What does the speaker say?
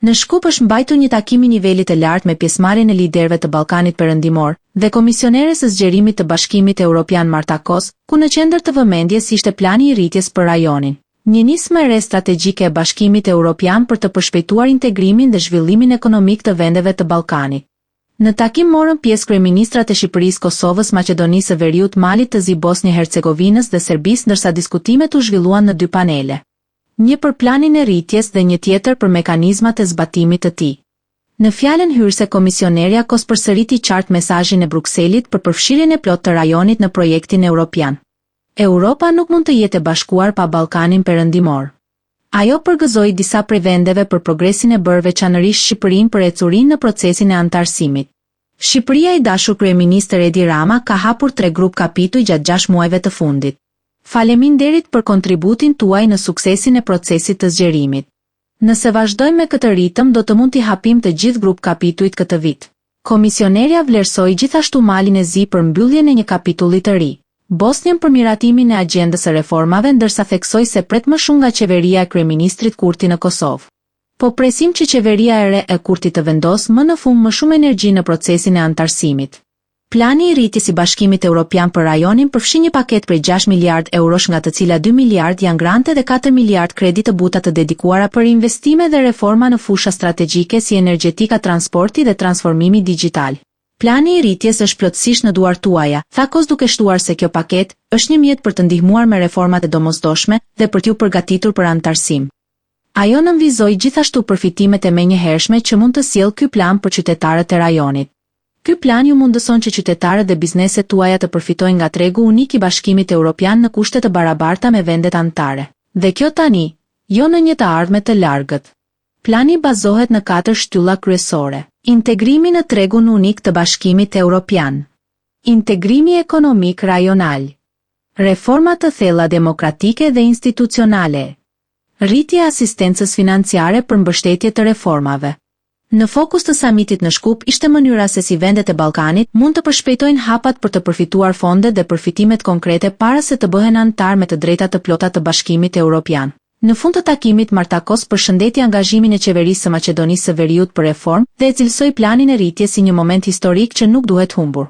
Në Shkup është mbajtur një takim i nivelit të lartë me pjesëmarrjen e liderëve të Ballkanit Perëndimor dhe komisioneres së zgjerimit të Bashkimit Evropian Marta Kos, ku në qendër të vëmendjes ishte plani i rritjes për rajonin. Një nismë e re strategjike e Bashkimit Evropian për të përshpejtuar integrimin dhe zhvillimin ekonomik të vendeve të Ballkanit. Në takim morën pjesë kryeministrat e Shqipërisë, Kosovës, Maqedonisë së Veriut, Malit të Zi, Bosnjë-Hercegovinës dhe Serbisë, ndërsa diskutimet u zhvilluan në 2 panele. Një për planin e rritjes dhe një tjetër për mekanizmat e zbatimit të tij. Në fjalën hyrëse komisionerja Kos përsëriti qartë mesazhin e Brukselit për përfshirjen e plotë të rajonit në projektin evropian. Europa nuk mund të jetë e bashkuar pa Ballkanin Perëndimor. Ajo përgëzoi disa prej vendeve për progresin e bërë, veçanërisht Shqipërinë për ecurinë në procesin e antarësimit. Shqipëria, i dashur kryeministër Edi Rama, ka hapur 3 grup kapituj gjatë 6 muajve të fundit. Faleminderit për kontributin tuaj në suksesin e procesit të zgjerimit. Nëse vazhdojmë me këtë ritëm, do të mund t'i hapim të gjithë grup kapitujt këtë vit. Komisionerja vlerësoi gjithashtu Malin e Zi për mbylljen e një kapitulli të ri, Bosnjën për miratimin e agjendës së reformave, ndërsa theksoi se pret më shumë nga qeveria e kryeministrit Kurti në Kosovë. Po presim që qeveria e re e Kurtit të vendosë më në fund më shumë energji në procesin e antarësimit. Plani i rritjes i Bashkimit Evropian për rajonin përfshin një paketë prej 6 miliard eurosh, nga të cilat 2 miliard janë grante dhe 4 miliard kredi të buta të dedikuara për investime dhe reforma në fusha strategjike si energjetika, transporti dhe transformimi digjital. Plani i rritjes është plotësisht në duart tuaja, tha Kos, duke shtuar se kjo paketë është një mjet për të ndihmuar me reformat e domosdoshme dhe për t'ju përgatitur për antarësim. Ajo nënvizoi gjithashtu përfitimet e menjëhershme që mund të sjellë ky plan për qytetarët e rajonit. Ky plan ju mundëson që qytetarët dhe bizneset tuaja të përfitojnë nga tregu unik i Bashkimit Evropian në kushte të barabarta me vendet anëtare. Dhe kjo tani, jo në një të ardhme të largët. Plani bazohet në 4 shtylla kryesore. Integrimi në tregun unik të Bashkimit Evropian. Integrimi ekonomik rajonal. Reforma të thella demokratike dhe institucionale. Rritja e asistencës financiare për mbështetje të reformave. Në fokus të samitit në Shkup ishte mënyra se si vendet e Ballkanit mund të përshpejtojnë hapat për të përfituar fondet dhe përfitimet konkrete para se të bëhen anëtar me të drejta të plota të Bashkimit Evropian. Në fund të takimit, Marta Kos përshëndeti angazhimin e qeverisë së Maqedonisë së Veriut për reformë dhe e cilësoi planin e rritjes si një moment historik që nuk duhet humbur.